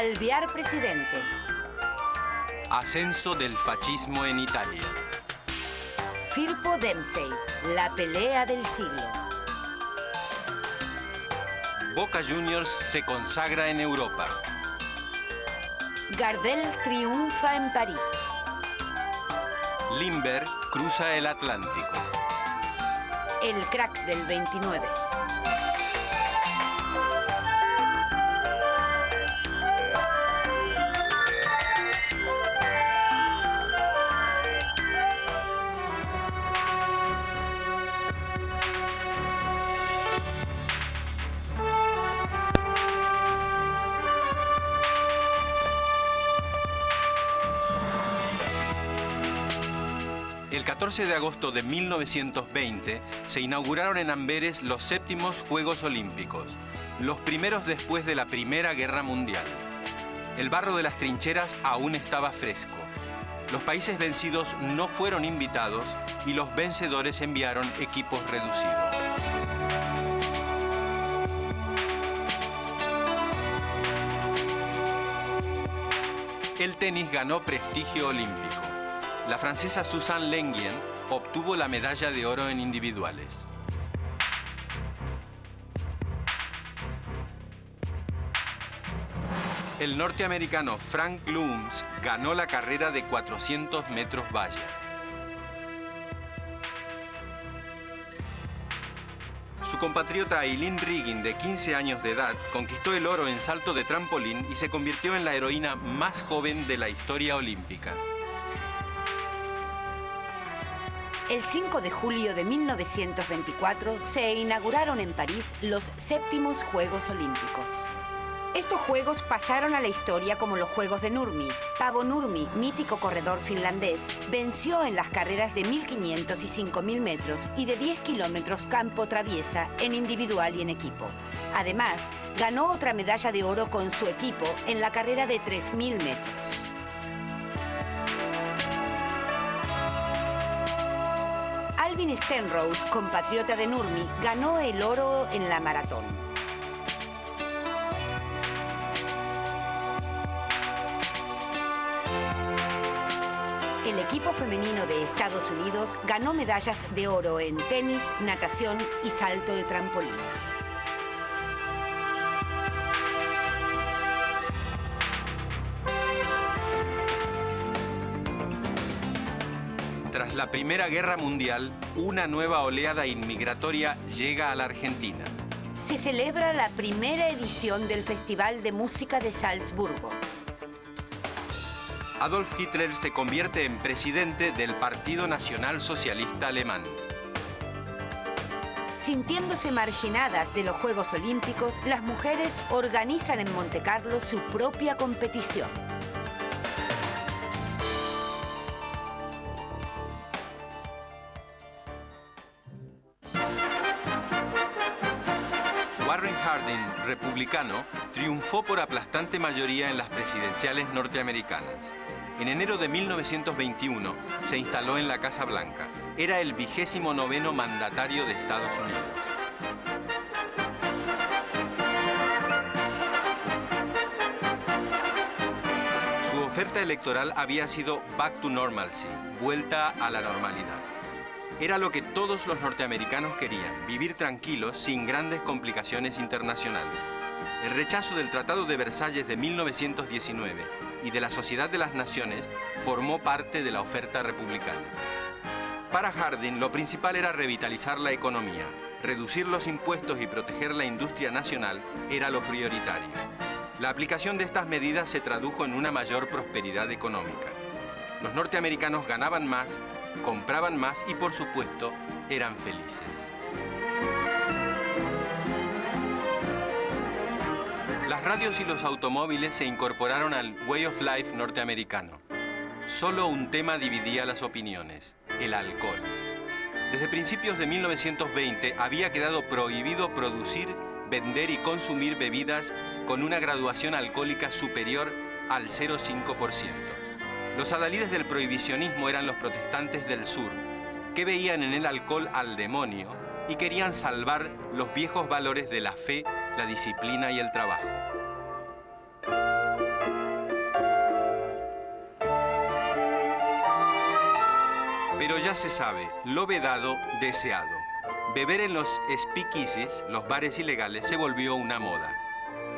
Alvear presidente. Ascenso del fascismo en Italia. Firpo Dempsey, la pelea del siglo. Boca Juniors se consagra en Europa. Gardel triunfa en París. Lindbergh cruza el Atlántico. El crack del 29. El 14 de agosto de 1920 se inauguraron en Amberes los 7º Juegos Olímpicos, los primeros después de la Primera Guerra Mundial. El barro de las trincheras aún estaba fresco. Los países vencidos no fueron invitados y los vencedores enviaron equipos reducidos. El tenis ganó prestigio olímpico. La francesa Suzanne Lenglen obtuvo la medalla de oro en individuales. El norteamericano Frank Lumbs ganó la carrera de 400 metros valla. Su compatriota Eileen Riggin, de 15 años de edad, conquistó el oro en salto de trampolín y se convirtió en la heroína más joven de la historia olímpica. El 5 de julio de 1924 se inauguraron en París los 7º Juegos Olímpicos. Estos Juegos pasaron a la historia como los Juegos de Nurmi. Paavo Nurmi, mítico corredor finlandés, venció en las carreras de 1500 y 5000 metros y de 10 kilómetros campo traviesa en individual y en equipo. Además, ganó otra medalla de oro con su equipo en la carrera de 3000 metros. Alvin Stenrose, compatriota de Nurmi, ganó el oro en la maratón. El equipo femenino de Estados Unidos ganó medallas de oro en tenis, natación y salto de trampolín. Tras la Primera Guerra Mundial, una nueva oleada inmigratoria llega a la Argentina. Se celebra la primera edición del Festival de Música de Salzburgo. Adolf Hitler se convierte en presidente del Partido Nacional Socialista Alemán. Sintiéndose marginadas de los Juegos Olímpicos, las mujeres organizan en Montecarlo su propia competición. Warren Harding, republicano, triunfó por aplastante mayoría en las presidenciales norteamericanas. En enero de 1921 se instaló en la Casa Blanca. Era el 29º mandatario de Estados Unidos. Su oferta electoral había sido Back to Normalcy, vuelta a la normalidad. Era lo que todos los norteamericanos querían, vivir tranquilos sin grandes complicaciones internacionales. El rechazo del Tratado de Versalles de 1919 y de la Sociedad de las Naciones formó parte de la oferta republicana. Para Harding, lo principal era revitalizar la economía. Reducir los impuestos y proteger la industria nacional era lo prioritario. La aplicación de estas medidas se tradujo en una mayor prosperidad económica. Los norteamericanos ganaban más, compraban más y, por supuesto, eran felices. Las radios y los automóviles se incorporaron al Way of Life norteamericano. Solo un tema dividía las opiniones: el alcohol. Desde principios de 1920 había quedado prohibido producir, vender y consumir bebidas con una graduación alcohólica superior al 0,5%. Los adalides del prohibicionismo eran los protestantes del sur, que veían en el alcohol al demonio y querían salvar los viejos valores de la fe, la disciplina y el trabajo. Pero ya se sabe, lo vedado, deseado. Beber en los speakeasies, los bares ilegales, se volvió una moda.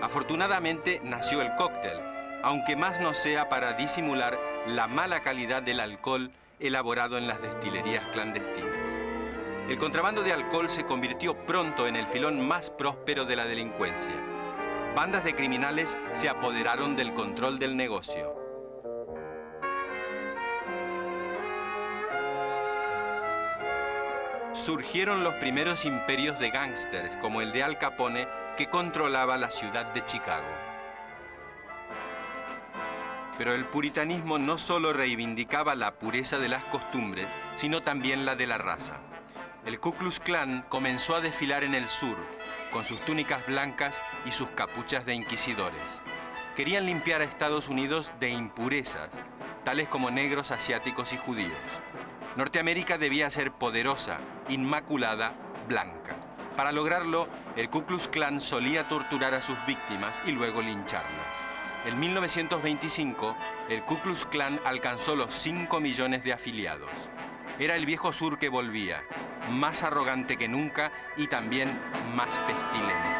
Afortunadamente nació el cóctel, aunque más no sea para disimular la mala calidad del alcohol elaborado en las destilerías clandestinas. El contrabando de alcohol se convirtió pronto en el filón más próspero de la delincuencia. Bandas de criminales se apoderaron del control del negocio. Surgieron los primeros imperios de gángsters, como el de Al Capone, que controlaba la ciudad de Chicago. Pero el puritanismo no solo reivindicaba la pureza de las costumbres, sino también la de la raza. El Ku Klux Klan comenzó a desfilar en el sur, con sus túnicas blancas y sus capuchas de inquisidores. Querían limpiar a Estados Unidos de impurezas, tales como negros, asiáticos y judíos. Norteamérica debía ser poderosa, inmaculada, blanca. Para lograrlo, el Ku Klux Klan solía torturar a sus víctimas y luego lincharlas. En 1925, el Ku Klux Klan alcanzó los 5 millones de afiliados. Era el viejo sur que volvía, más arrogante que nunca y también más pestilente.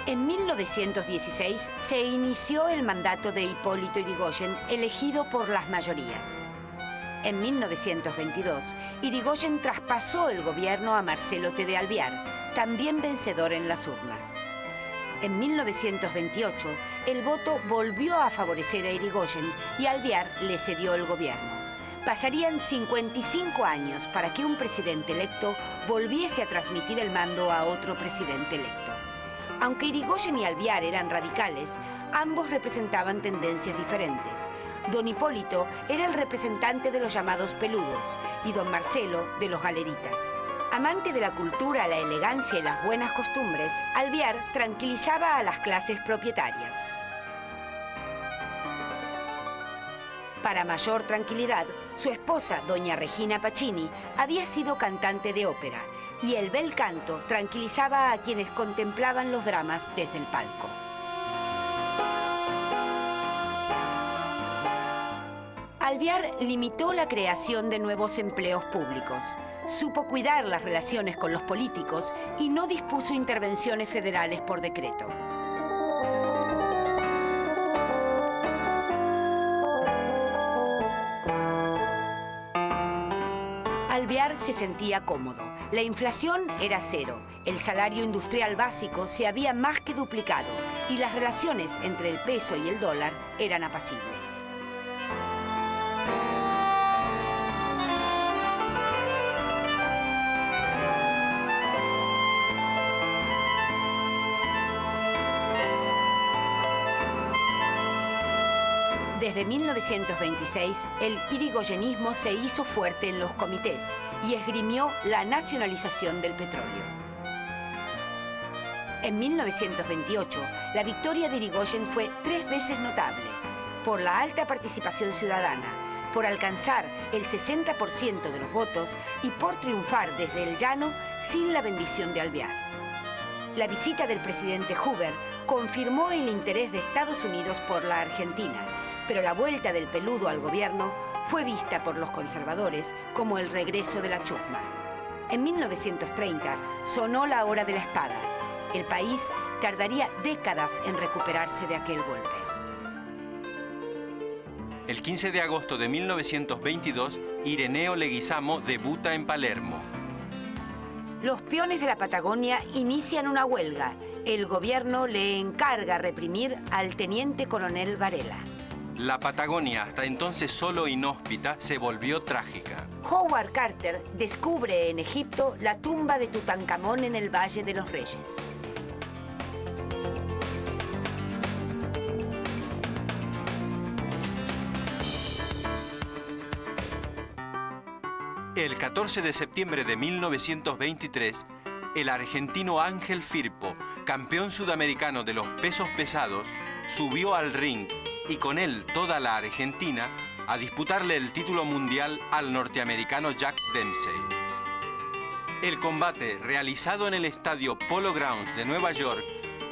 En 1916 se inició el mandato de Hipólito Yrigoyen, elegido por las mayorías. En 1922, Yrigoyen traspasó el gobierno a Marcelo T. de Alvear, también vencedor en las urnas. En 1928, el voto volvió a favorecer a Yrigoyen y Alvear le cedió el gobierno. Pasarían 55 años para que un presidente electo volviese a transmitir el mando a otro presidente electo. Aunque Yrigoyen y Alvear eran radicales, ambos representaban tendencias diferentes. Don Hipólito era el representante de los llamados peludos y don Marcelo de los galeritas. Amante de la cultura, la elegancia y las buenas costumbres, Alvear tranquilizaba a las clases propietarias. Para mayor tranquilidad, su esposa, doña Regina Pacini, había sido cantante de ópera, y el bel canto tranquilizaba a quienes contemplaban los dramas desde el palco. Alvear limitó la creación de nuevos empleos públicos, supo cuidar las relaciones con los políticos y no dispuso intervenciones federales por decreto. Alvear se sentía cómodo. La inflación era cero, el salario industrial básico se había más que duplicado y las relaciones entre el peso y el dólar eran apacibles. Desde 1926, el yrigoyenismo se hizo fuerte en los comités y esgrimió la nacionalización del petróleo. En 1928, la victoria de Yrigoyen fue 3 veces notable, por la alta participación ciudadana, por alcanzar el 60% de los votos y por triunfar desde el llano sin la bendición de Alvear. La visita del presidente Hoover confirmó el interés de Estados Unidos por la Argentina, pero la vuelta del peludo al gobierno fue vista por los conservadores como el regreso de la chusma. En 1930 sonó la hora de la espada. El país tardaría décadas en recuperarse de aquel golpe. El 15 de agosto de 1922, Ireneo Leguizamo debuta en Palermo. Los peones de la Patagonia inician una huelga. El gobierno le encarga reprimir al teniente coronel Varela. La Patagonia, hasta entonces solo inhóspita, se volvió trágica. Howard Carter descubre en Egipto la tumba de Tutankamón en el Valle de los Reyes. El 14 de septiembre de 1923, el argentino Ángel Firpo, campeón sudamericano de los pesos pesados, subió al ring y con él toda la Argentina a disputarle el título mundial al norteamericano Jack Dempsey. El combate, realizado en el estadio Polo Grounds de Nueva York,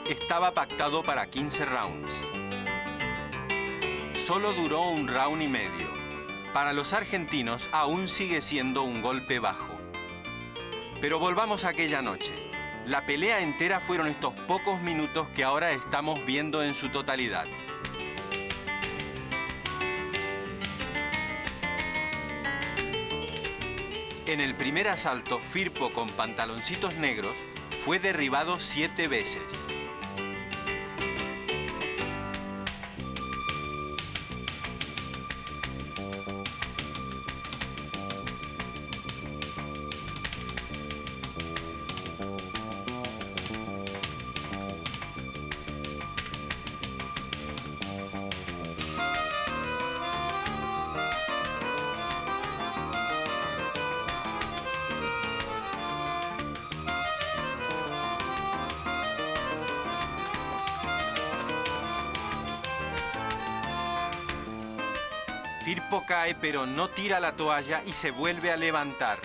estaba pactado para 15 rounds. Solo duró un round y medio. Para los argentinos aún sigue siendo un golpe bajo. Pero volvamos a aquella noche. La pelea entera fueron estos pocos minutos que ahora estamos viendo en su totalidad. En el primer asalto, Firpo, con pantaloncitos negros, fue derribado 7 veces. Firpo cae, pero no tira la toalla y se vuelve a levantar.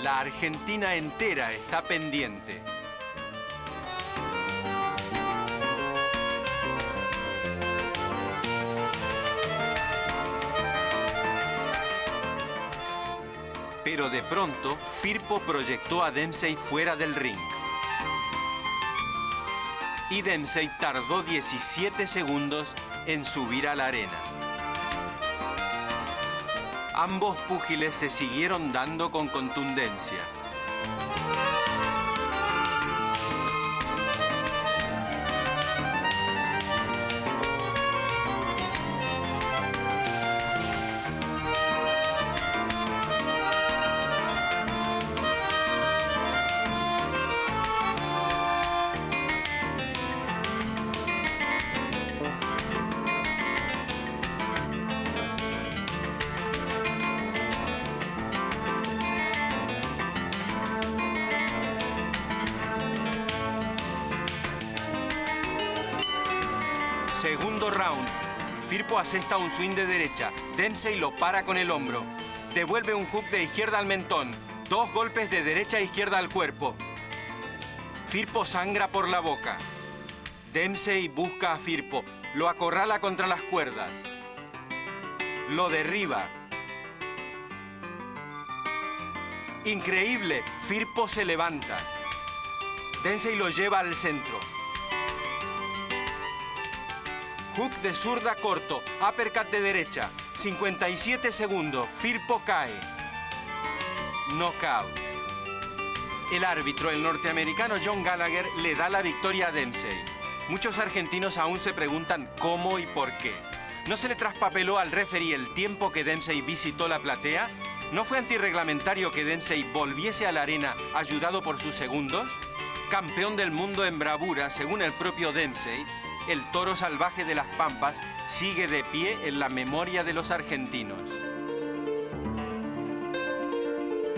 La Argentina entera está pendiente. Pero de pronto, Firpo proyectó a Dempsey fuera del ring. Y Dempsey tardó 17 segundos en subir a la arena. Ambos púgiles se siguieron dando con contundencia. Segundo round. Firpo asesta un swing de derecha. Dempsey lo para con el hombro. Devuelve un hook de izquierda al mentón. 2 golpes de derecha a izquierda al cuerpo. Firpo sangra por la boca. Dempsey busca a Firpo. Lo acorrala contra las cuerdas. Lo derriba. Increíble. Firpo se levanta. Dempsey lo lleva al centro. Hook de zurda corto, uppercut de derecha. 57 segundos, Firpo cae. Knockout. El árbitro, el norteamericano John Gallagher, le da la victoria a Dempsey. Muchos argentinos aún se preguntan cómo y por qué. ¿No se le traspapeló al referee el tiempo que Dempsey visitó la platea? ¿No fue antirreglamentario que Dempsey volviese a la arena ayudado por sus segundos? Campeón del mundo en bravura, según el propio Dempsey, el toro salvaje de las Pampas sigue de pie en la memoria de los argentinos.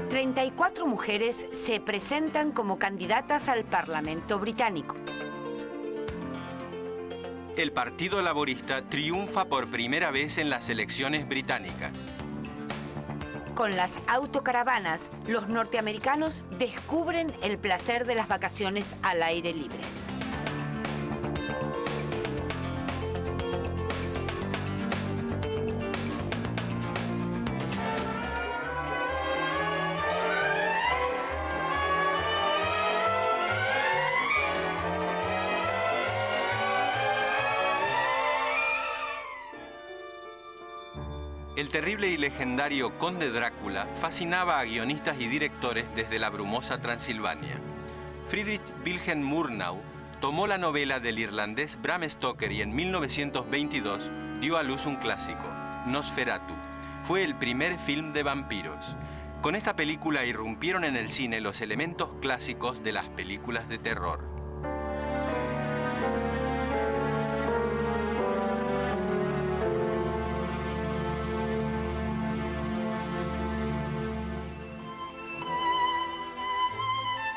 34 mujeres se presentan como candidatas al Parlamento británico. El Partido Laborista triunfa por primera vez en las elecciones británicas. Con las autocaravanas, los norteamericanos descubren el placer de las vacaciones al aire libre. El terrible y legendario Conde Drácula fascinaba a guionistas y directores desde la brumosa Transilvania. Friedrich Wilhelm Murnau tomó la novela del irlandés Bram Stoker y en 1922 dio a luz un clásico, Nosferatu. fue el primer film de vampiros. Con esta película irrumpieron en el cine los elementos clásicos de las películas de terror.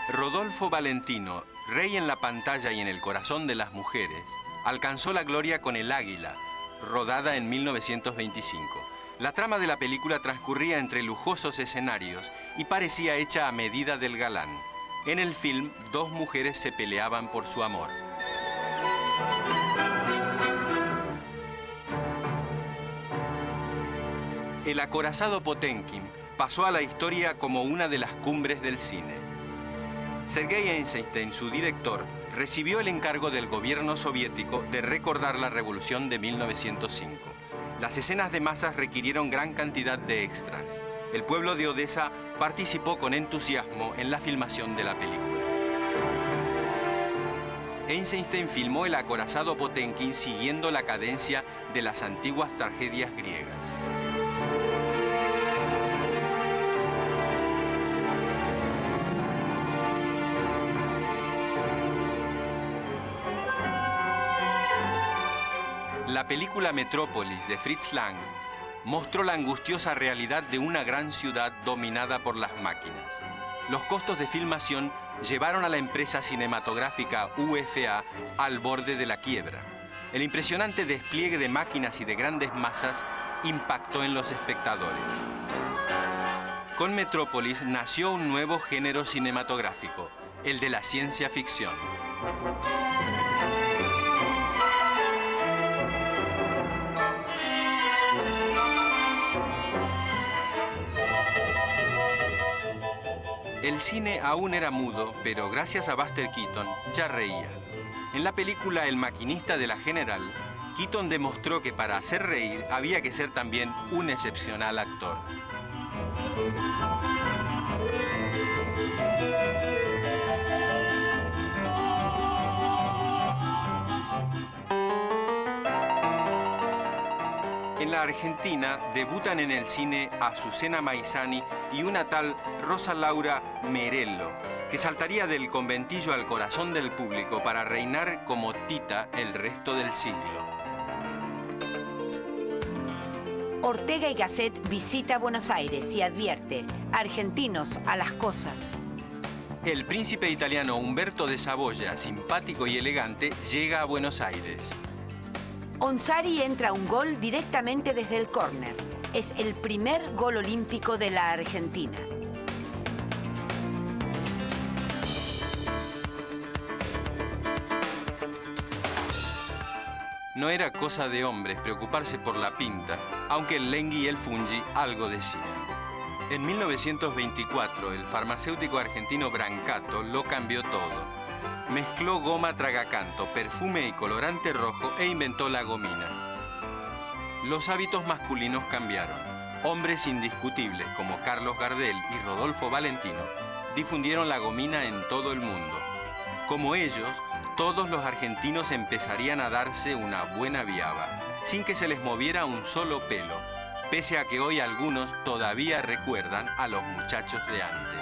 Rodolfo Valentino, rey en la pantalla y en el corazón de las mujeres, alcanzó la gloria con El Águila, rodada en 1925. La trama de la película transcurría entre lujosos escenarios y parecía hecha a medida del galán. En el film, dos mujeres se peleaban por su amor. El acorazado Potemkin pasó a la historia como una de las cumbres del cine. Sergei Eisenstein, su director, recibió el encargo del gobierno soviético de recordar la revolución de 1905. Las escenas de masas requirieron gran cantidad de extras. El pueblo de Odessa participó con entusiasmo en la filmación de la película. Eisenstein filmó el acorazado Potemkin siguiendo la cadencia de las antiguas tragedias griegas. La película Metrópolis de Fritz Lang mostró la angustiosa realidad de una gran ciudad dominada por las máquinas. Los costos de filmación llevaron a la empresa cinematográfica UFA al borde de la quiebra. El impresionante despliegue de máquinas y de grandes masas impactó en los espectadores. Con Metrópolis nació un nuevo género cinematográfico, el de la ciencia ficción. El cine aún era mudo, pero gracias a Buster Keaton ya reía. En la película El maquinista de la General, Keaton demostró que para hacer reír había que ser también un excepcional actor. En la Argentina debutan en el cine Azucena Maizani y una tal Rosa Laura Merello, que saltaría del conventillo al corazón del público para reinar como Tita el resto del siglo. Ortega y Gasset visita Buenos Aires y advierte: argentinos a las cosas. El príncipe italiano Humberto de Saboya, simpático y elegante, llega a Buenos Aires. Onsari entra un gol directamente desde el córner. Es el primer gol olímpico de la Argentina. No era cosa de hombres preocuparse por la pinta, aunque el Lenghi y el Fungi algo decían. En 1924, el farmacéutico argentino Brancato lo cambió todo. Mezcló goma tragacanto, perfume y colorante rojo e inventó la gomina. Los hábitos masculinos cambiaron. Hombres indiscutibles como Carlos Gardel y Rodolfo Valentino difundieron la gomina en todo el mundo. Como ellos, todos los argentinos empezarían a darse una buena viaba, sin que se les moviera un solo pelo, pese a que hoy algunos todavía recuerdan a los muchachos de antes.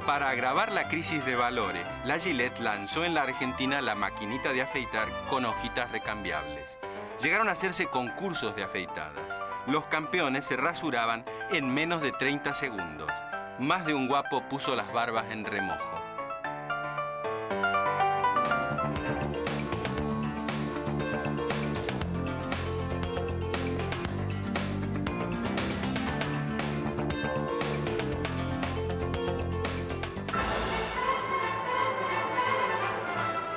Para agravar la crisis de valores, la Gillette lanzó en la Argentina la maquinita de afeitar con hojitas recambiables. Llegaron a hacerse concursos de afeitadas. Los campeones se rasuraban en menos de 30 segundos. Más de un guapo puso las barbas en remojo.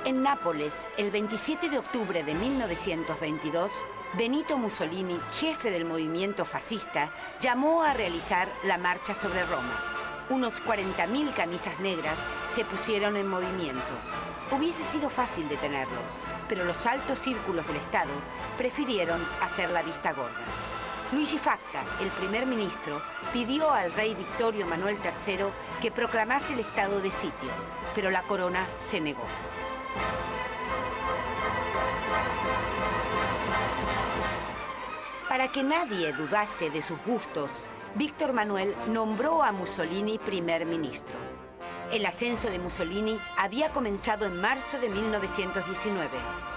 En Nápoles, el 27 de octubre de 1922, Benito Mussolini, jefe del movimiento fascista, llamó a realizar la marcha sobre Roma. Unos 40.000 camisas negras se pusieron en movimiento. Hubiese sido fácil detenerlos, pero los altos círculos del Estado prefirieron hacer la vista gorda. Luigi Facca, el primer ministro, pidió al rey Victorio Manuel III que proclamase el estado de sitio, pero la corona se negó. Para que nadie dudase de sus gustos, Víctor Manuel nombró a Mussolini primer ministro. El ascenso de Mussolini había comenzado en marzo de 1919,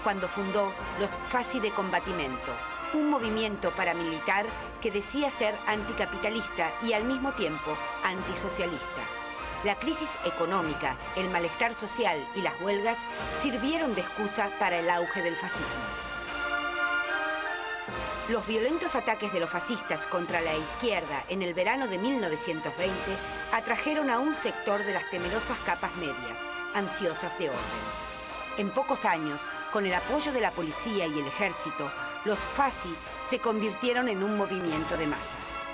cuando fundó los Fasci de Combattimento, un movimiento paramilitar que decía ser anticapitalista y al mismo tiempo antisocialista. La crisis económica, el malestar social y las huelgas sirvieron de excusa para el auge del fascismo. Los violentos ataques de los fascistas contra la izquierda en el verano de 1920 atrajeron a un sector de las temerosas capas medias, ansiosas de orden. En pocos años, con el apoyo de la policía y el ejército, los Fasci se convirtieron en un movimiento de masas.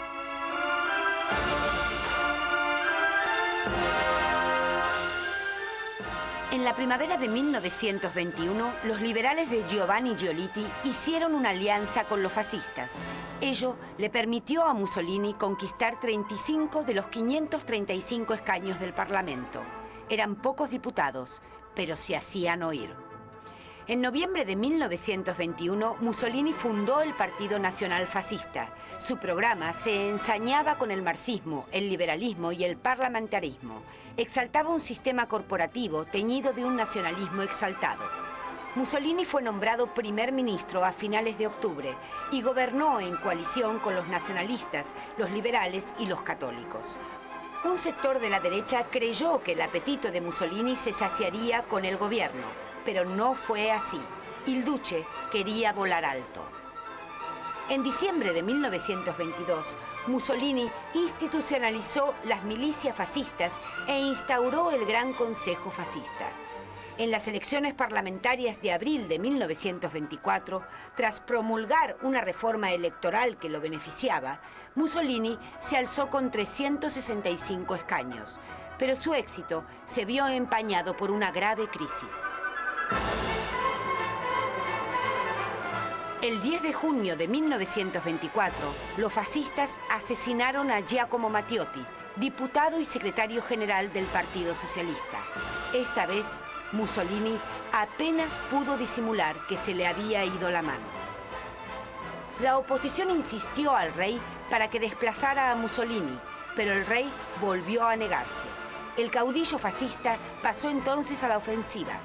En la primavera de 1921, los liberales de Giovanni Giolitti hicieron una alianza con los fascistas. Ello le permitió a Mussolini conquistar 35 de los 535 escaños del Parlamento. Eran pocos diputados, pero se hacían oír. En noviembre de 1921, Mussolini fundó el Partido Nacional Fascista. Su programa se ensañaba con el marxismo, el liberalismo y el parlamentarismo. Exaltaba un sistema corporativo teñido de un nacionalismo exaltado. Mussolini fue nombrado primer ministro a finales de octubre y gobernó en coalición con los nacionalistas, los liberales y los católicos. Un sector de la derecha creyó que el apetito de Mussolini se saciaría con el gobierno, pero no fue así. Il Duce quería volar alto. En diciembre de 1922, Mussolini institucionalizó las milicias fascistas e instauró el Gran Consejo Fascista. En las elecciones parlamentarias de abril de 1924, tras promulgar una reforma electoral que lo beneficiaba, Mussolini se alzó con 365 escaños, pero su éxito se vio empañado por una grave crisis. El 10 de junio de 1924, los fascistas asesinaron a Giacomo Matteotti, diputado y secretario general del Partido Socialista. Esta vez, Mussolini apenas pudo disimular que se le había ido la mano. La oposición insistió al rey para que desplazara a Mussolini, pero el rey volvió a negarse. El caudillo fascista pasó entonces a la ofensiva.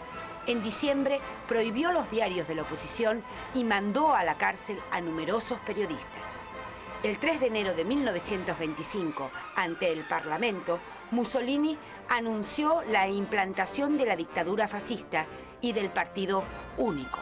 En diciembre prohibió los diarios de la oposición y mandó a la cárcel a numerosos periodistas. El 3 de enero de 1925, ante el Parlamento, Mussolini anunció la implantación de la dictadura fascista y del Partido Único.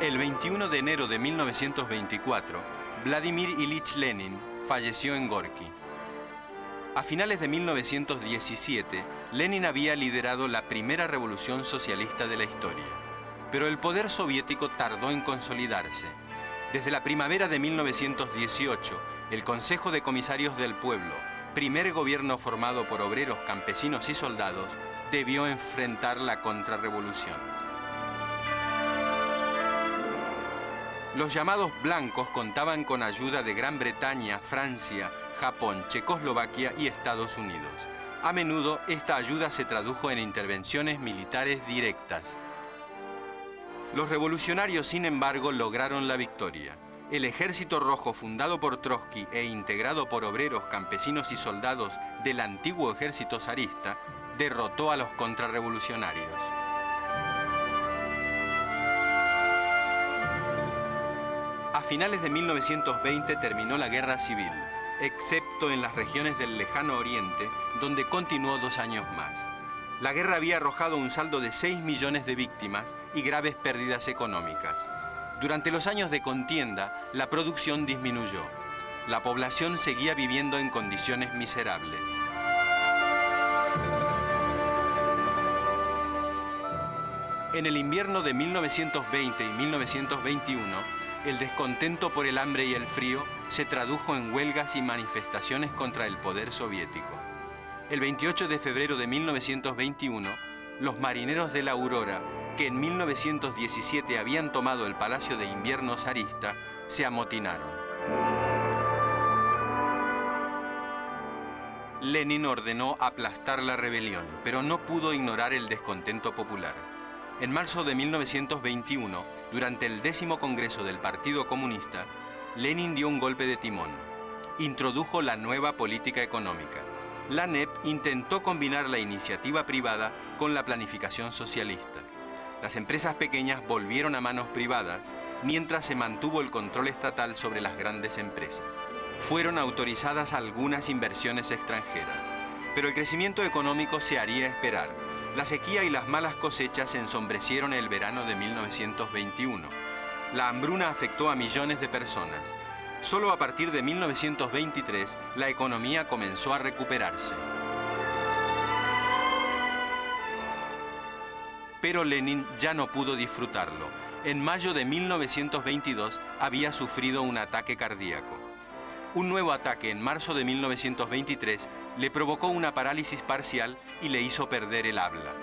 El 21 de enero de 1924, Vladimir Ilich Lenin falleció en Gorki. A finales de 1917, Lenin había liderado la primera revolución socialista de la historia, pero el poder soviético tardó en consolidarse. Desde la primavera de 1918, el Consejo de Comisarios del Pueblo, primer gobierno formado por obreros, campesinos y soldados, debió enfrentar la contrarrevolución. Los llamados blancos contaban con ayuda de Gran Bretaña, Francia, Japón, Checoslovaquia y Estados Unidos. A menudo esta ayuda se tradujo en intervenciones militares directas. Los revolucionarios, sin embargo, lograron la victoria. El Ejército Rojo, fundado por Trotsky e integrado por obreros, campesinos y soldados del antiguo ejército zarista, derrotó a los contrarrevolucionarios. A finales de 1920 terminó la guerra civil, excepto en las regiones del lejano oriente, donde continuó 2 años más. La guerra había arrojado un saldo de 6 millones de víctimas y graves pérdidas económicas. Durante los años de contienda, la producción disminuyó. La población seguía viviendo en condiciones miserables. En el invierno de 1920 y 1921, el descontento por el hambre y el frío se tradujo en huelgas y manifestaciones contra el poder soviético. El 28 de febrero de 1921, los marineros de la Aurora, que en 1917 habían tomado el Palacio de Invierno zarista, se amotinaron. Lenin ordenó aplastar la rebelión, pero no pudo ignorar el descontento popular. En marzo de 1921, durante el 10º Congreso del Partido Comunista, Lenin dio un golpe de timón. Introdujo la nueva política económica. La NEP intentó combinar la iniciativa privada con la planificación socialista. Las empresas pequeñas volvieron a manos privadas, mientras se mantuvo el control estatal sobre las grandes empresas. Fueron autorizadas algunas inversiones extranjeras, pero el crecimiento económico se haría esperar. La sequía y las malas cosechas ensombrecieron el verano de 1921. La hambruna afectó a millones de personas. Solo a partir de 1923, la economía comenzó a recuperarse. Pero Lenin ya no pudo disfrutarlo. En mayo de 1922 había sufrido un ataque cardíaco. Un nuevo ataque en marzo de 1923 le provocó una parálisis parcial y le hizo perder el habla.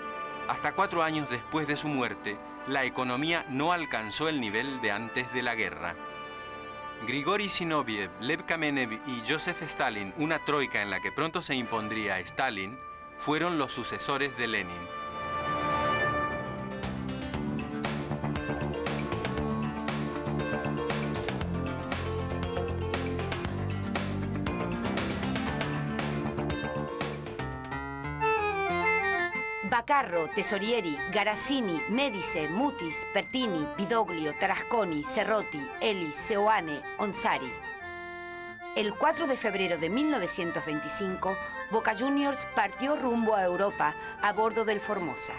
Hasta 4 años después de su muerte, la economía no alcanzó el nivel de antes de la guerra. Grigori Zinoviev, Lev Kamenev y Joseph Stalin, una troika en la que pronto se impondría Stalin, fueron los sucesores de Lenin. Bacarro, Tesorieri, Garazzini, Medice, Mutis, Pertini, Vidoglio, Tarasconi, Serrotti, Elis, Seoane, Onsari. El 4 de febrero de 1925, Boca Juniors partió rumbo a Europa a bordo del Formosa.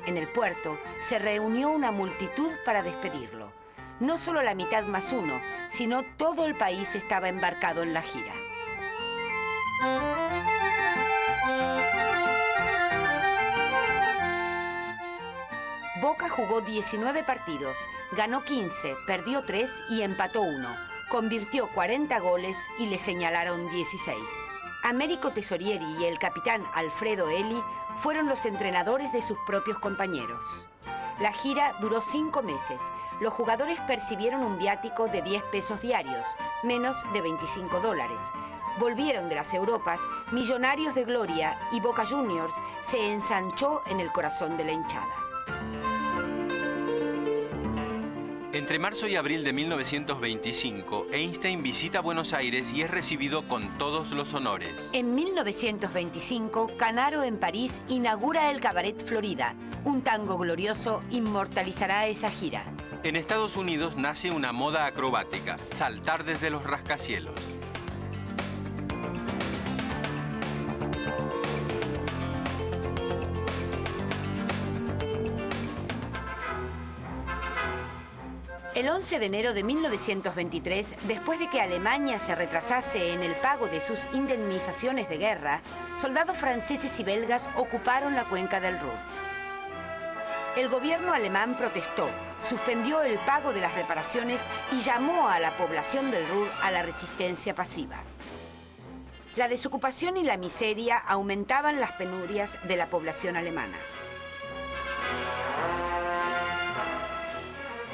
En el puerto se reunió una multitud para despedirlo. No solo la mitad más uno, sino todo el país estaba embarcado en la gira. Boca jugó 19 partidos, ganó 15, perdió 3 y empató 1. Convirtió 40 goles y le señalaron 16. Américo Tesorieri y el capitán Alfredo Eli fueron los entrenadores de sus propios compañeros. La gira duró 5 meses. Los jugadores percibieron un viático de 10 pesos diarios, menos de $25. Volvieron de las Europas millonarios de gloria y Boca Juniors se ensanchó en el corazón de la hinchada. Entre marzo y abril de 1925, Einstein visita Buenos Aires y es recibido con todos los honores. En 1925, Canaro en París inaugura el Cabaret Florida. Un tango glorioso inmortalizará esa gira. En Estados Unidos nace una moda acrobática, saltar desde los rascacielos. El 11 de enero de 1923, después de que Alemania se retrasase en el pago de sus indemnizaciones de guerra, soldados franceses y belgas ocuparon la cuenca del Ruhr. El gobierno alemán protestó, suspendió el pago de las reparaciones y llamó a la población del Ruhr a la resistencia pasiva. La desocupación y la miseria aumentaban las penurias de la población alemana.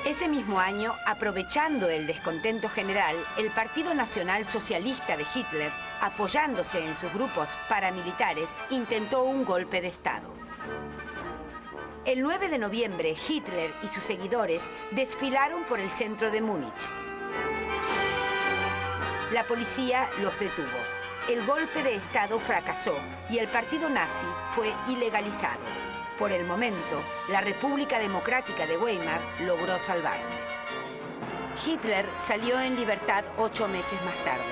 Ese mismo año, aprovechando el descontento general, el Partido Nacional Socialista de Hitler, apoyándose en sus grupos paramilitares, intentó un golpe de Estado. El 9 de noviembre, Hitler y sus seguidores desfilaron por el centro de Múnich. La policía los detuvo. El golpe de Estado fracasó y el partido nazi fue ilegalizado. Por el momento, la República Democrática de Weimar logró salvarse. Hitler salió en libertad 8 meses más tarde.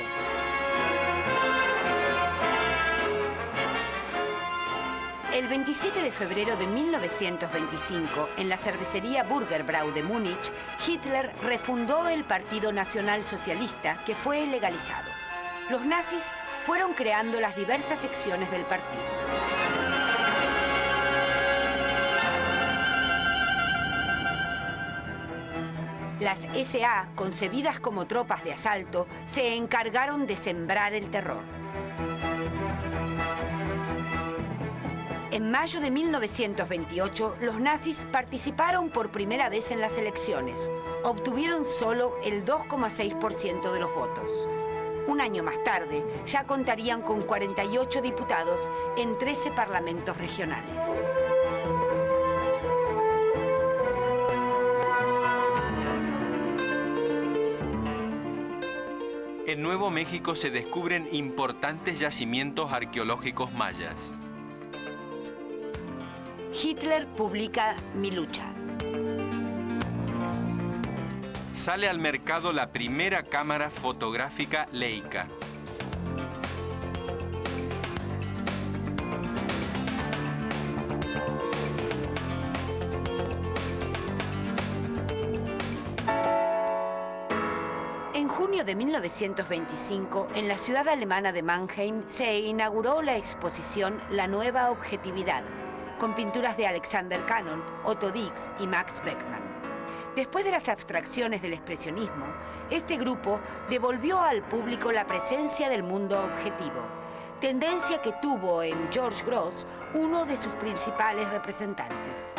El 27 de febrero de 1925, en la cervecería Burgerbrau de Múnich, Hitler refundó el Partido Nacional Socialista, que fue legalizado. Los nazis fueron creando las diversas secciones del partido. Las SA, concebidas como tropas de asalto, se encargaron de sembrar el terror. En mayo de 1928, los nazis participaron por primera vez en las elecciones. Obtuvieron solo el 2,6% de los votos. Un año más tarde, ya contarían con 48 diputados en 13 parlamentos regionales. En Nuevo México se descubren importantes yacimientos arqueológicos mayas. Hitler publica Mi lucha. Sale al mercado la primera cámara fotográfica Leica. En junio de 1925, en la ciudad alemana de Mannheim, se inauguró la exposición La Nueva Objetividad, con pinturas de Alexander Canold, Otto Dix y Max Beckmann. Después de las abstracciones del expresionismo, este grupo devolvió al público la presencia del mundo objetivo, tendencia que tuvo en George Grosz, uno de sus principales representantes.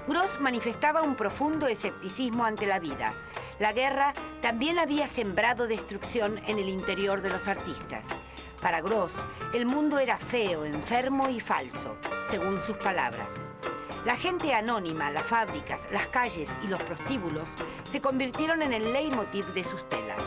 Grosz manifestaba un profundo escepticismo ante la vida. La guerra también había sembrado destrucción en el interior de los artistas. Para Grosz, el mundo era feo, enfermo y falso, según sus palabras. La gente anónima, las fábricas, las calles y los prostíbulos se convirtieron en el leitmotiv de sus telas.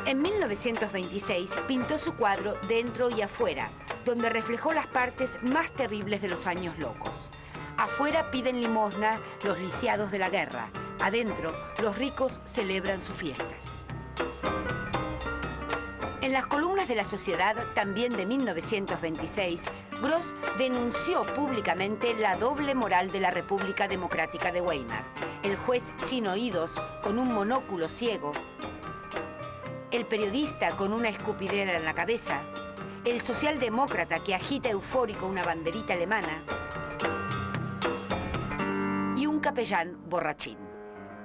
En 1926 pintó su cuadro Dentro y afuera, donde reflejó las partes más terribles de los años locos. Afuera piden limosna los lisiados de la guerra. Adentro, los ricos celebran sus fiestas. En las columnas de La Sociedad, también de 1926, Grosz denunció públicamente la doble moral de la República Democrática de Weimar, el juez sin oídos con un monóculo ciego, el periodista con una escupidera en la cabeza, el socialdemócrata que agita eufórico una banderita alemana y un capellán borrachín.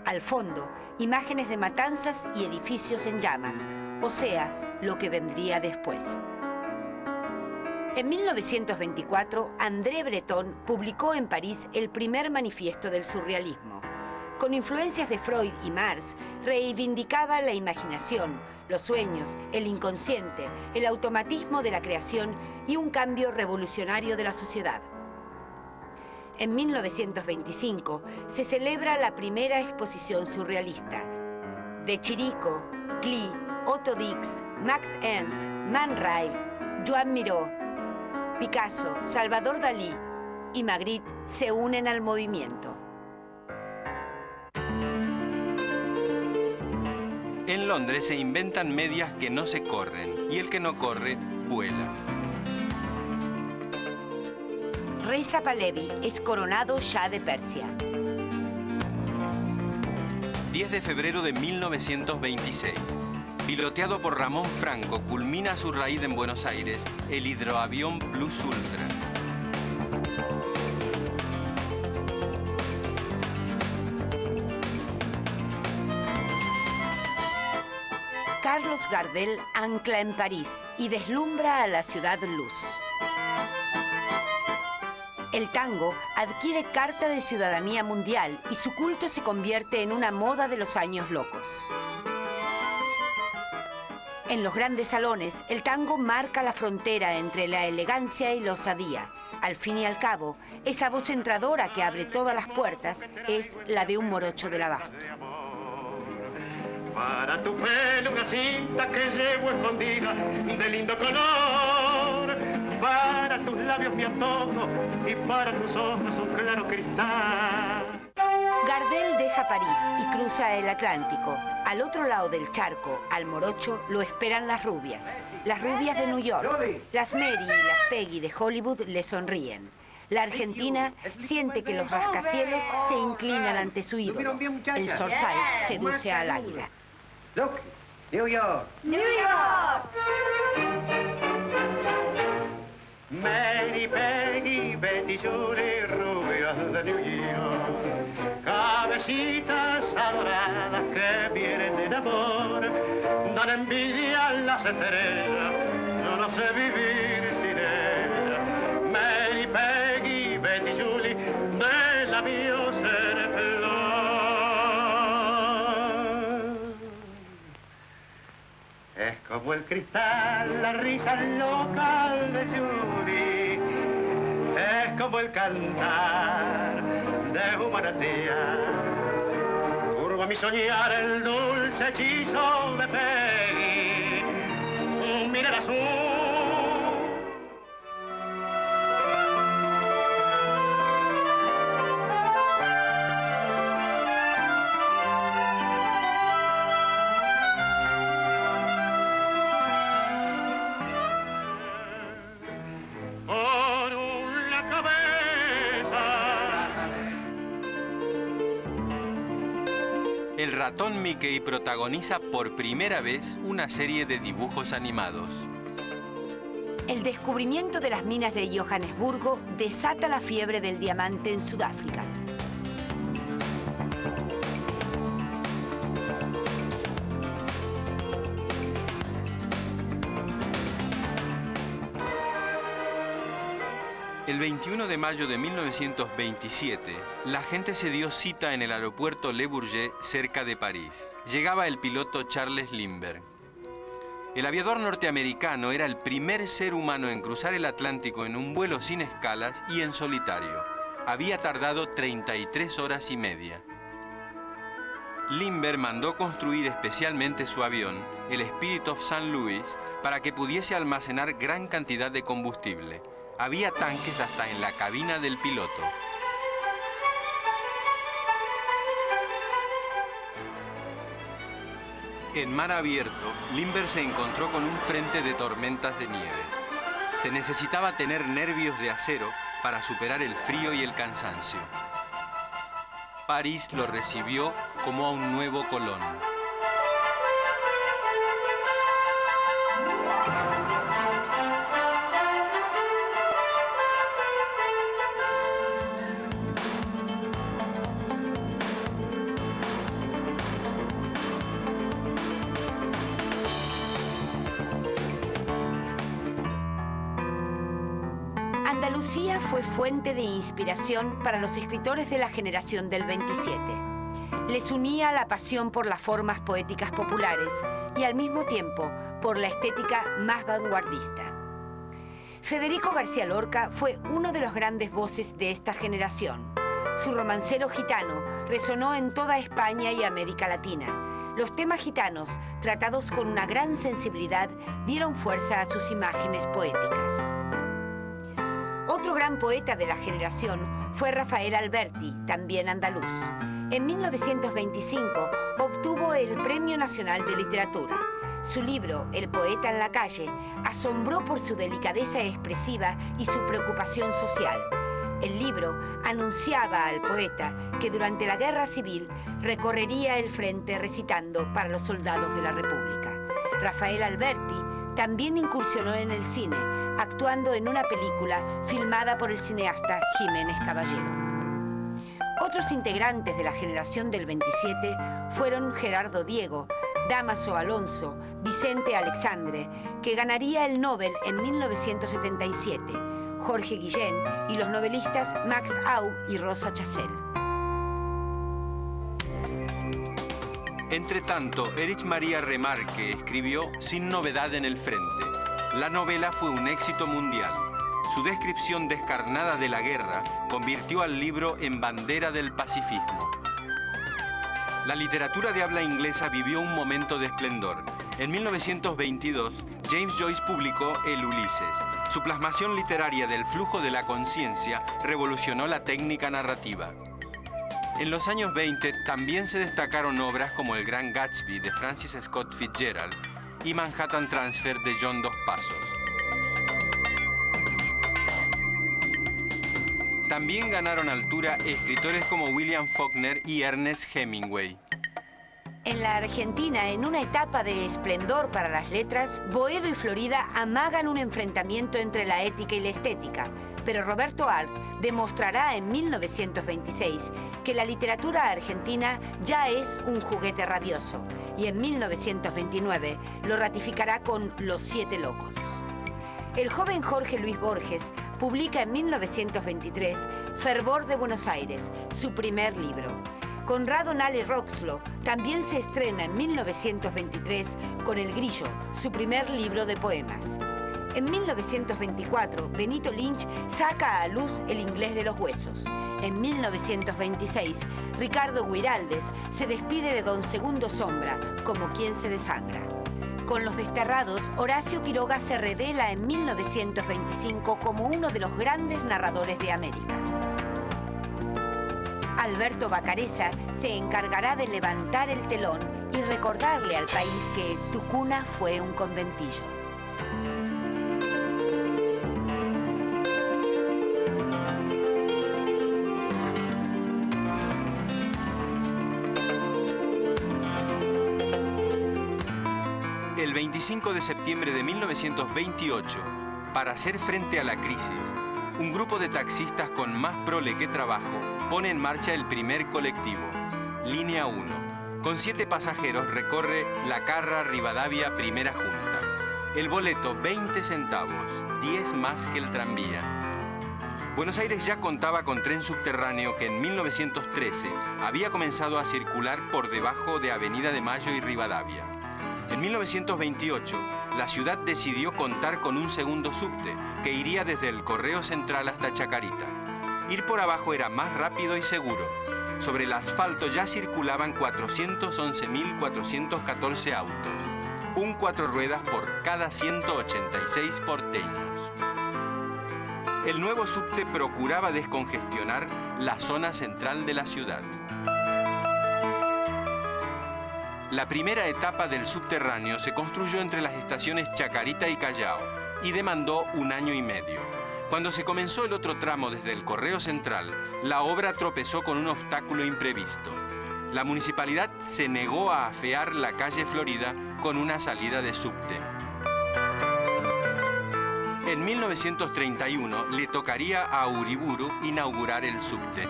Al fondo, imágenes de matanzas y edificios en llamas, o sea, lo que vendría después. En 1924, André Breton publicó en París el primer manifiesto del surrealismo. Con influencias de Freud y Marx, reivindicaba la imaginación, los sueños, el inconsciente, el automatismo de la creación y un cambio revolucionario de la sociedad. En 1925 se celebra la primera exposición surrealista. De Chirico, Klee, Otto Dix, Max Ernst, Man Ray, Joan Miró, Picasso, Salvador Dalí y Magritte se unen al movimiento. En Londres se inventan medias que no se corren y el que no corre, vuela. Reza Pahlavi es coronado Shah de Persia. 10 de febrero de 1926. Piloteado por Ramón Franco, culmina su raíz en Buenos Aires el hidroavión Plus Ultra. Carlos Gardel ancla en París y deslumbra a la ciudad luz. El tango adquiere carta de ciudadanía mundial y su culto se convierte en una moda de los años locos. En los grandes salones, el tango marca la frontera entre la elegancia y la osadía. Al fin y al cabo, esa voz entradora que abre todas las puertas es la de un morocho del abasto. Para tu pelo una cinta que llevo escondida de lindo color. Para tus labios mi antojo y para tus ojos un claro cristal. Gardel deja París y cruza el Atlántico. Al otro lado del charco, al morocho, lo esperan las rubias de New York. Las Mary y las Peggy de Hollywood le sonríen. La Argentina siente que los rascacielos se inclinan ante su ídolo. El zorzal seduce al águila. Look, New York. New York. Mary, Peggy, Betty, Julie, rubias de New York. Cabecitas adoradas que vienen de amor. Dan envidia a las estrellas, yo no sé vivir sin ella. Mary, Peggy, Betty, Julie, de labios en flor. cristal, la risa local de Judy es como el cantar de un manantial. Turba mi soñar el dulce hechizo de Peggy, un mirar azul. El ratón Mickey protagoniza por primera vez una serie de dibujos animados. El descubrimiento de las minas de Johannesburgo desata la fiebre del diamante en Sudáfrica. El 21 de mayo de 1927, la gente se dio cita en el aeropuerto Le Bourget, cerca de París. Llegaba el piloto Charles Lindbergh. El aviador norteamericano era el primer ser humano en cruzar el Atlántico en un vuelo sin escalas y en solitario. Había tardado 33 horas y media. Lindbergh mandó construir especialmente su avión, el Spirit of St. Louis, para que pudiese almacenar gran cantidad de combustible. Había tanques hasta en la cabina del piloto. En mar abierto, Lindbergh se encontró con un frente de tormentas de nieve. Se necesitaba tener nervios de acero para superar el frío y el cansancio. París lo recibió como a un nuevo Colón. Andalucía fue fuente de inspiración para los escritores de la generación del 27. Les unía la pasión por las formas poéticas populares y al mismo tiempo por la estética más vanguardista. Federico García Lorca fue uno de los grandes voces de esta generación. Su romancero gitano resonó en toda España y América Latina. Los temas gitanos, tratados con una gran sensibilidad, dieron fuerza a sus imágenes poéticas. Otro gran poeta de la generación fue Rafael Alberti, también andaluz. En 1925 obtuvo el Premio Nacional de Literatura. Su libro, El poeta en la calle, asombró por su delicadeza expresiva y su preocupación social. El libro anunciaba al poeta que durante la Guerra Civil recorrería el frente recitando para los soldados de la República. Rafael Alberti también incursionó en el cine, actuando en una película filmada por el cineasta Jiménez Caballero. Otros integrantes de la generación del 27 fueron Gerardo Diego, Dámaso Alonso, Vicente Alexandre, que ganaría el Nobel en 1977, Jorge Guillén y los novelistas Max Au y Rosa Chazelle. Entre tanto, Erich María Remarque escribió Sin novedad en el frente. La novela fue un éxito mundial. Su descripción descarnada de la guerra convirtió al libro en bandera del pacifismo. La literatura de habla inglesa vivió un momento de esplendor. En 1922, James Joyce publicó El Ulises. Su plasmación literaria del flujo de la conciencia revolucionó la técnica narrativa. En los años 20 también se destacaron obras como El Gran Gatsby de Francis Scott Fitzgerald y Manhattan Transfer de John Dos Passos. También ganaron altura escritores como William Faulkner y Ernest Hemingway. En la Argentina, en una etapa de esplendor para las letras, Boedo y Florida amagan un enfrentamiento entre la ética y la estética, pero Roberto Arlt demostrará en 1926 que la literatura argentina ya es un juguete rabioso, y en 1929 lo ratificará con Los Siete Locos. El joven Jorge Luis Borges publica en 1923 Fervor de Buenos Aires, su primer libro. Conrado Nale Roxlo también se estrena en 1923 con El Grillo, su primer libro de poemas. En 1924, Benito Lynch saca a luz El Inglés de los Huesos. En 1926, Ricardo Guiraldes se despide de Don Segundo Sombra, como quien se desangra. Con Los Desterrados, Horacio Quiroga se revela en 1925 como uno de los grandes narradores de América. Alberto Vacarezza se encargará de levantar el telón y recordarle al país que tu cuna fue un conventillo. El 25 de septiembre de 1928, para hacer frente a la crisis, un grupo de taxistas con más prole que trabajo pone en marcha el primer colectivo, Línea 1. Con 7 pasajeros recorre La Carra Rivadavia Primera Junta. El boleto 20 centavos, 10 más que el tranvía. Buenos Aires ya contaba con tren subterráneo que en 1913 había comenzado a circular por debajo de Avenida de Mayo y Rivadavia. En 1928, la ciudad decidió contar con un segundo subte que iría desde el Correo Central hasta Chacarita. Ir por abajo era más rápido y seguro. Sobre el asfalto ya circulaban 411.414 autos, un 4 ruedas por cada 186 porteños. El nuevo subte procuraba descongestionar la zona central de la ciudad. La primera etapa del subterráneo se construyó entre las estaciones Chacarita y Callao y demandó 1 año y medio. Cuando se comenzó el otro tramo desde el Correo Central, la obra tropezó con un obstáculo imprevisto. La municipalidad se negó a afear la calle Florida con una salida de subte. En 1931 le tocaría a Uriburu inaugurar el subte.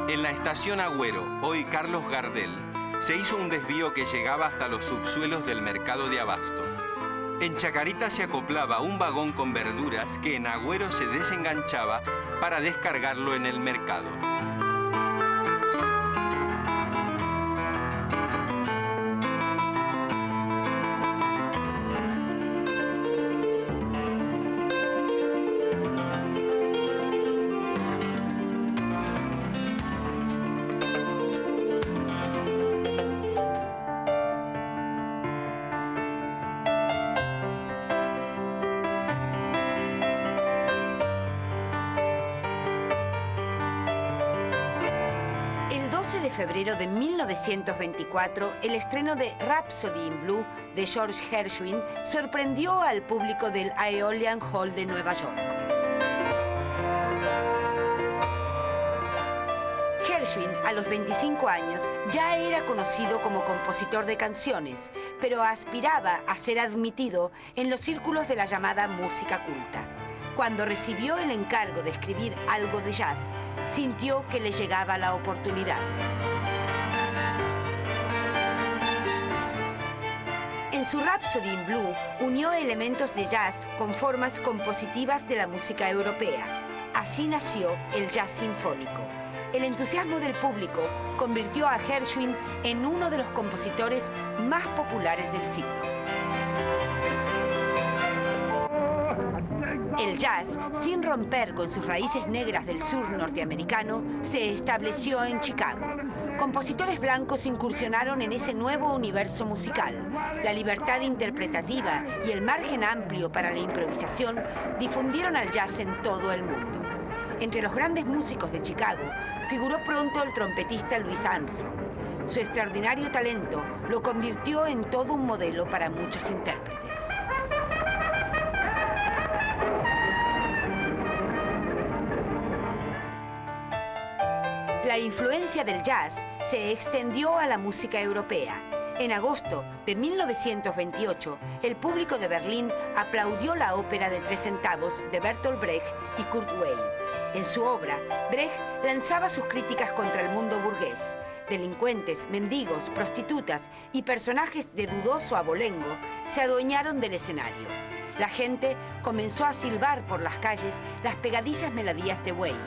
En la estación Agüero, hoy Carlos Gardel, se hizo un desvío que llegaba hasta los subsuelos del mercado de Abasto. En Chacarita se acoplaba un vagón con verduras que en Agüero se desenganchaba para descargarlo en el mercado. De febrero de 1924, el estreno de Rhapsody in Blue de George Gershwin sorprendió al público del Aeolian Hall de Nueva York. Gershwin, a los 25 años, ya era conocido como compositor de canciones, pero aspiraba a ser admitido en los círculos de la llamada música culta. Cuando recibió el encargo de escribir algo de jazz, sintió que le llegaba la oportunidad. En su Rhapsody in Blue unió elementos de jazz con formas compositivas de la música europea. Así nació el jazz sinfónico. El entusiasmo del público convirtió a Gershwin en uno de los compositores más populares del siglo. El jazz, sin romper con sus raíces negras del sur norteamericano, se estableció en Chicago. Compositores blancos incursionaron en ese nuevo universo musical. La libertad interpretativa y el margen amplio para la improvisación difundieron al jazz en todo el mundo. Entre los grandes músicos de Chicago figuró pronto el trompetista Louis Armstrong. Su extraordinario talento lo convirtió en todo un modelo para muchos intérpretes. La influencia del jazz se extendió a la música europea. En agosto de 1928, el público de Berlín aplaudió la ópera de 3 centavos de Bertolt Brecht y Kurt Weill. En su obra, Brecht lanzaba sus críticas contra el mundo burgués. Delincuentes, mendigos, prostitutas y personajes de dudoso abolengo se adueñaron del escenario. La gente comenzó a silbar por las calles las pegadizas melodías de Wayne.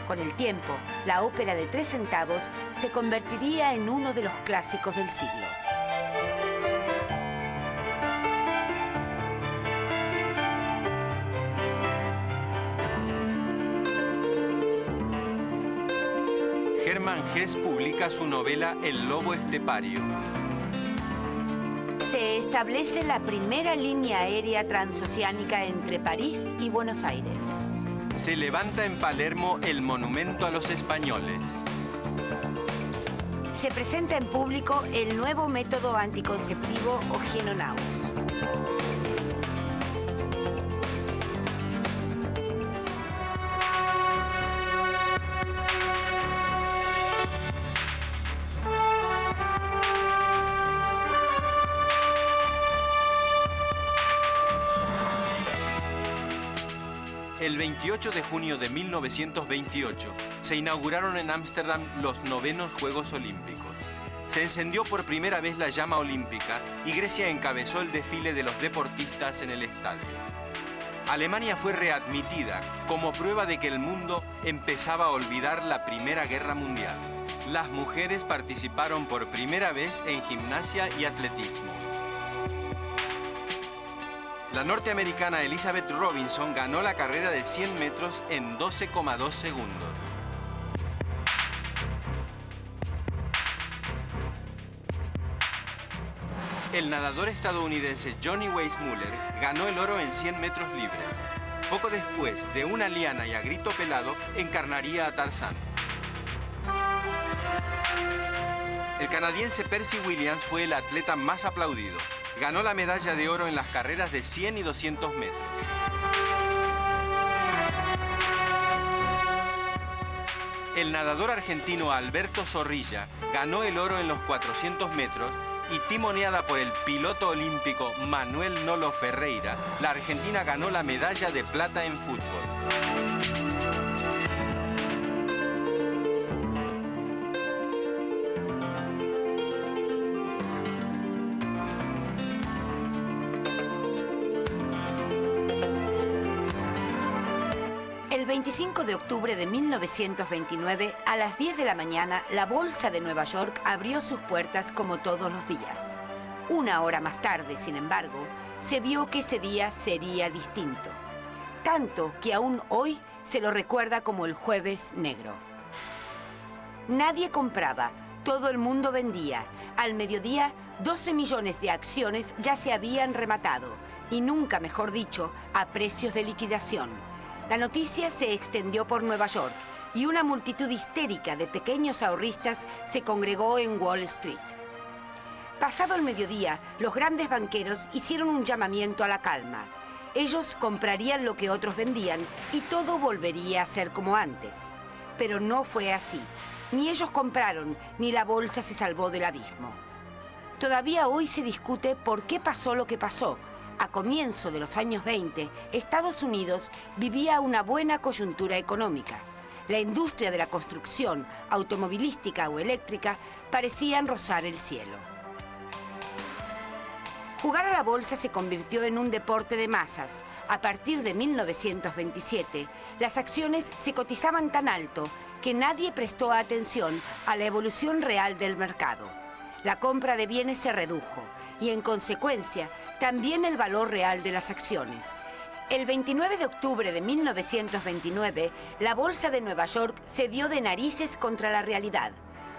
Con el tiempo, la ópera de 3 centavos se convertiría en uno de los clásicos del siglo. Hermann Hesse publica su novela El lobo estepario. Se establece la primera línea aérea transoceánica entre París y Buenos Aires. Se levanta en Palermo el monumento a los españoles. Se presenta en público el nuevo método anticonceptivo Oginonaus. El 28 de junio de 1928 se inauguraron en Ámsterdam los 9º Juegos Olímpicos. Se encendió por primera vez la llama olímpica y Grecia encabezó el desfile de los deportistas en el estadio. Alemania fue readmitida como prueba de que el mundo empezaba a olvidar la Primera Guerra Mundial. Las mujeres participaron por primera vez en gimnasia y atletismo. La norteamericana Elizabeth Robinson ganó la carrera de 100 metros en 12,2 segundos. El nadador estadounidense Johnny Weissmuller ganó el oro en 100 metros libres. Poco después, de una liana y a grito pelado, encarnaría a Tarzán. El canadiense Percy Williams fue el atleta más aplaudido. Ganó la medalla de oro en las carreras de 100 y 200 metros. El nadador argentino Alberto Zorrilla ganó el oro en los 400 metros y timoneada por el piloto olímpico Manuel Nolo Ferreira, la Argentina ganó la medalla de plata en fútbol. El 25 de octubre de 1929, a las 10 de la mañana, la Bolsa de Nueva York abrió sus puertas como todos los días. Una hora más tarde, sin embargo, se vio que ese día sería distinto. Tanto que aún hoy se lo recuerda como el Jueves Negro. Nadie compraba, todo el mundo vendía. Al mediodía, 12 millones de acciones ya se habían rematado, y nunca mejor dicho, a precios de liquidación. La noticia se extendió por Nueva York y una multitud histérica de pequeños ahorristas se congregó en Wall Street. Pasado el mediodía, los grandes banqueros hicieron un llamamiento a la calma. Ellos comprarían lo que otros vendían y todo volvería a ser como antes. Pero no fue así. Ni ellos compraron, ni la bolsa se salvó del abismo. Todavía hoy se discute por qué pasó lo que pasó. A comienzo de los años 20, Estados Unidos vivía una buena coyuntura económica. La industria de la construcción, automovilística o eléctrica, parecían rozar el cielo. Jugar a la bolsa se convirtió en un deporte de masas. A partir de 1927, las acciones se cotizaban tan alto que nadie prestó atención a la evolución real del mercado. La compra de bienes se redujo y, en consecuencia, también el valor real de las acciones. El 29 de octubre de 1929, la Bolsa de Nueva York se dio de narices contra la realidad.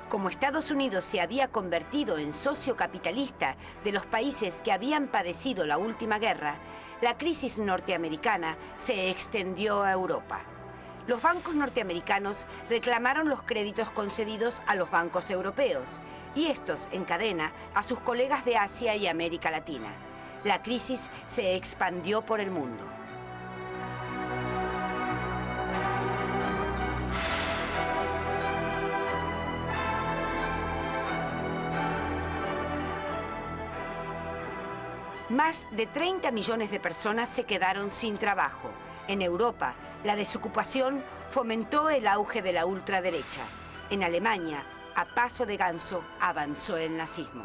Como Estados Unidos se había convertido en socio capitalista de los países que habían padecido la última guerra, la crisis norteamericana se extendió a Europa. Los bancos norteamericanos reclamaron los créditos concedidos a los bancos europeos y estos, en cadena, a sus colegas de Asia y América Latina. La crisis se expandió por el mundo. Más de 30 millones de personas se quedaron sin trabajo. En Europa, la desocupación fomentó el auge de la ultraderecha. En Alemania, a paso de ganso, avanzó el nazismo.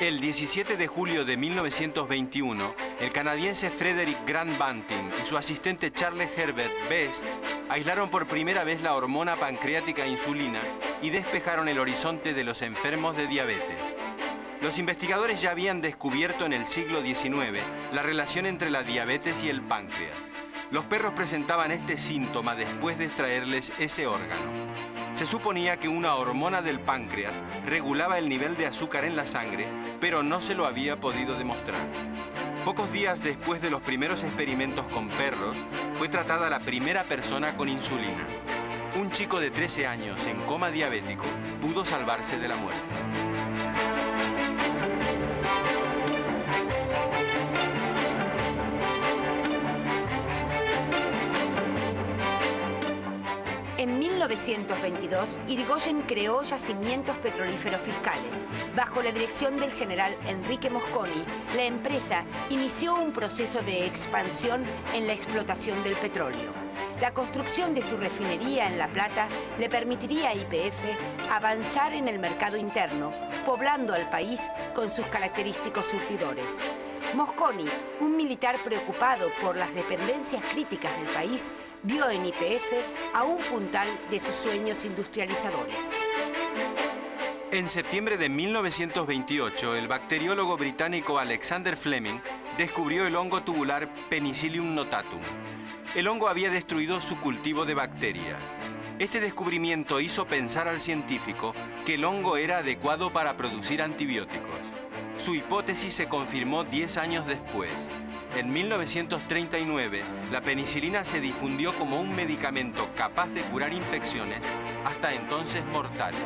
El 17 de julio de 1921, el canadiense Frederick Grant Banting y su asistente Charles Herbert Best aislaron por primera vez la hormona pancreática insulina y despejaron el horizonte de los enfermos de diabetes. Los investigadores ya habían descubierto en el siglo XIX la relación entre la diabetes y el páncreas. Los perros presentaban este síntoma después de extraerles ese órgano. Se suponía que una hormona del páncreas regulaba el nivel de azúcar en la sangre, pero no se lo había podido demostrar. Pocos días después de los primeros experimentos con perros, fue tratada la primera persona con insulina. Un chico de 13 años en coma diabético pudo salvarse de la muerte. En 1922, Irigoyen creó yacimientos petrolíferos fiscales. Bajo la dirección del general Enrique Mosconi, la empresa inició un proceso de expansión en la explotación del petróleo. La construcción de su refinería en La Plata le permitiría a YPF avanzar en el mercado interno, poblando al país con sus característicos surtidores. Mosconi, un militar preocupado por las dependencias críticas del país, vio en YPF a un puntal de sus sueños industrializadores. En septiembre de 1928, el bacteriólogo británico Alexander Fleming descubrió el hongo tubular Penicillium notatum. El hongo había destruido su cultivo de bacterias. Este descubrimiento hizo pensar al científico que el hongo era adecuado para producir antibióticos. Su hipótesis se confirmó 10 años después. En 1939, la penicilina se difundió como un medicamento capaz de curar infecciones, hasta entonces mortales.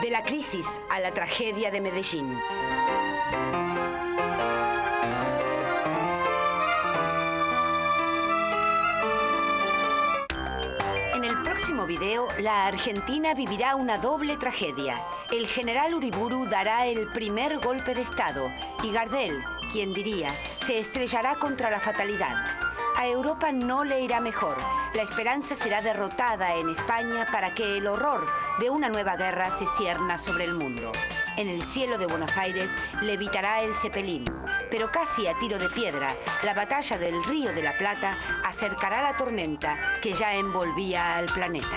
De la crisis a la tragedia de Medellín. En el próximo video, la Argentina vivirá una doble tragedia. El general Uriburu dará el primer golpe de Estado y Gardel, quien diría, se estrellará contra la fatalidad. A Europa no le irá mejor. La esperanza será derrotada en España para que el horror de una nueva guerra se cierna sobre el mundo. En el cielo de Buenos Aires levitará el Cepelín. Pero casi a tiro de piedra, la batalla del Río de la Plata acercará la tormenta que ya envolvía al planeta.